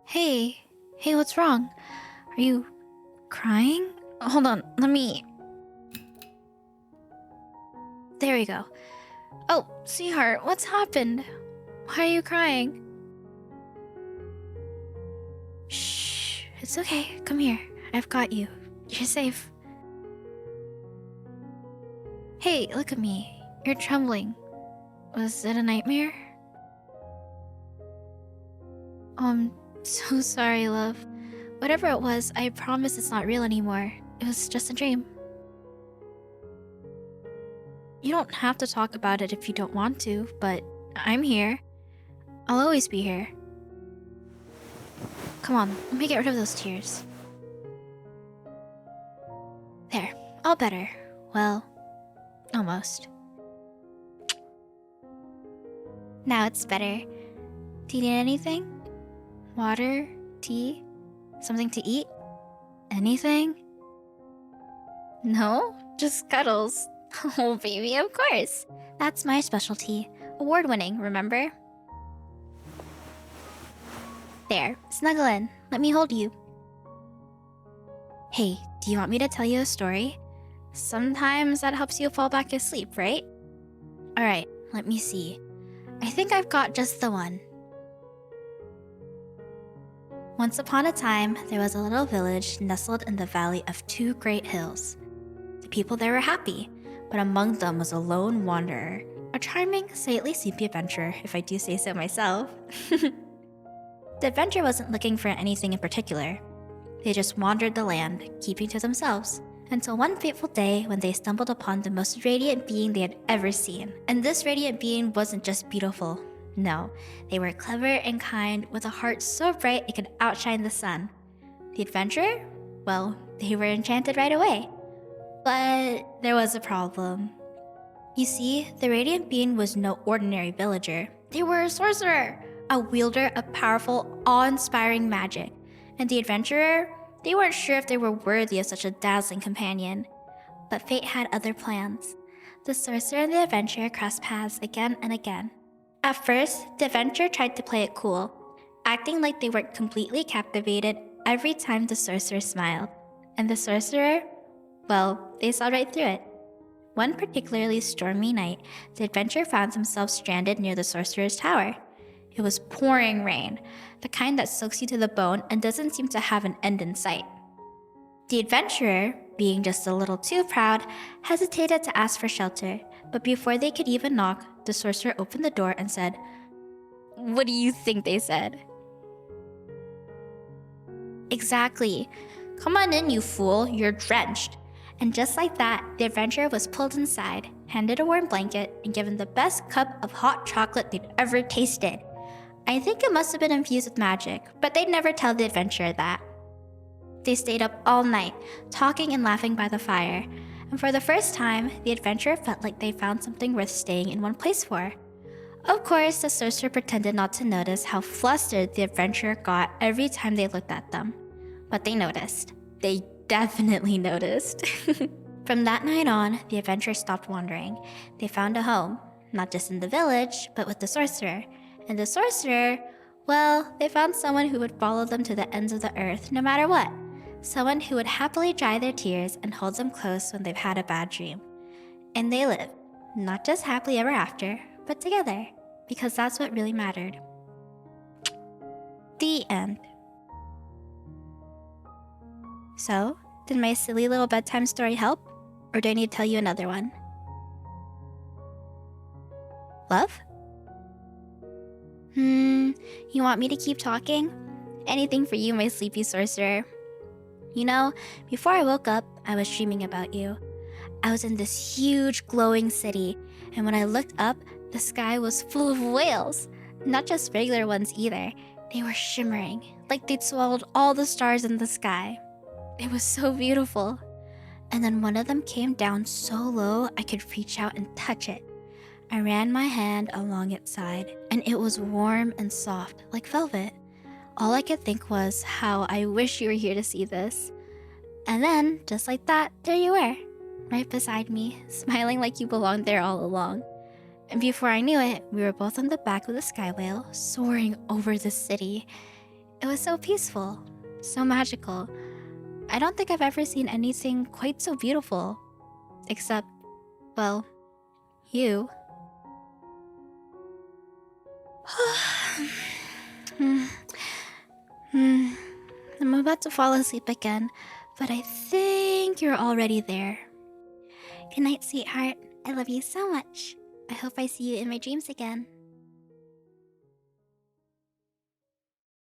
Hey, hey, what's wrong? Are you crying? Hold on, let me. There we go. Oh, sweetheart, what's happened? Why are you crying? Shh, it's okay. Come here. I've got you. You're safe. Hey, look at me. You're trembling. Was it a nightmare? I'm so sorry, love. Whatever it was, I promise it's not real anymore. It was just a dream. You don't have to talk about it if you don't want to, but I'm here. I'll always be here. Come on, let me get rid of those tears. There, all better. Well, almost. Now it's better. Do you need anything? Water? Tea? Something to eat? Anything? No? Just cuddles. Oh, baby, of course. That's my specialty. Award-winning, remember? There, snuggle in. Let me hold you. Hey, do you want me to tell you a story? Sometimes that helps you fall back asleep, right? Alright, let me see. I think I've got just the one. Once upon a time, there was a little village nestled in the valley of two great hills. The people there were happy, but among them was a lone wanderer, a charming, slightly sleepy adventurer, if I do say so myself. The adventurer wasn't looking for anything in particular. They just wandered the land, keeping to themselves, until one fateful day when they stumbled upon the most radiant being they had ever seen. And this radiant being wasn't just beautiful. No, they were clever and kind, with a heart so bright it could outshine the sun. The adventurer? Well, they were enchanted right away. But there was a problem. You see, the radiant being was no ordinary villager. They were a sorcerer, a wielder of powerful, awe-inspiring magic. And the adventurer? They weren't sure if they were worthy of such a dazzling companion. But fate had other plans. The sorcerer and the adventurer crossed paths again and again. At first, the adventurer tried to play it cool, acting like they weren't completely captivated every time the sorcerer smiled. And the sorcerer? Well, they saw right through it. One particularly stormy night, the adventurer found himself stranded near the sorcerer's tower. It was pouring rain, the kind that soaks you to the bone and doesn't seem to have an end in sight. The adventurer, being just a little too proud, hesitated to ask for shelter, but before they could even knock, the sorcerer opened the door and said, "What do you think they said?" "Exactly. Come on in, you fool, you're drenched." And just like that, the adventurer was pulled inside, handed a warm blanket, and given the best cup of hot chocolate they'd ever tasted. I think it must have been infused with magic, but they'd never tell the adventurer that. They stayed up all night, talking and laughing by the fire, and for the first time, the adventurer felt like they found something worth staying in one place for. Of course, the sorcerer pretended not to notice how flustered the adventurer got every time they looked at them. But they noticed. They definitely noticed. From that night on, the adventurers stopped wandering. They found a home, not just in the village, but with the sorcerer. And the sorcerer, well, they found someone who would follow them to the ends of the earth no matter what. Someone who would happily dry their tears and hold them close when they've had a bad dream. And they lived, not just happily ever after, but together, because that's what really mattered. The end. So, did my silly little bedtime story help? Or do I need to tell you another one? Love? You want me to keep talking? Anything for you, my sleepy sorcerer. You know, before I woke up, I was dreaming about you. I was in this huge glowing city, and when I looked up, the sky was full of whales. Not just regular ones either. They were shimmering, like they'd swallowed all the stars in the sky. It was so beautiful. And then one of them came down so low I could reach out and touch it. I ran my hand along its side, and it was warm and soft, like velvet. All I could think was how I wish you were here to see this. And then, just like that, there you were, right beside me, smiling like you belonged there all along. And before I knew it, we were both on the back of the sky whale, soaring over the city. It was so peaceful, so magical. I don't think I've ever seen anything quite so beautiful. Except, well, you. Hmm. Hmm. I'm about to fall asleep again, but I think you're already there. Good night, sweetheart. I love you so much. I hope I see you in my dreams again.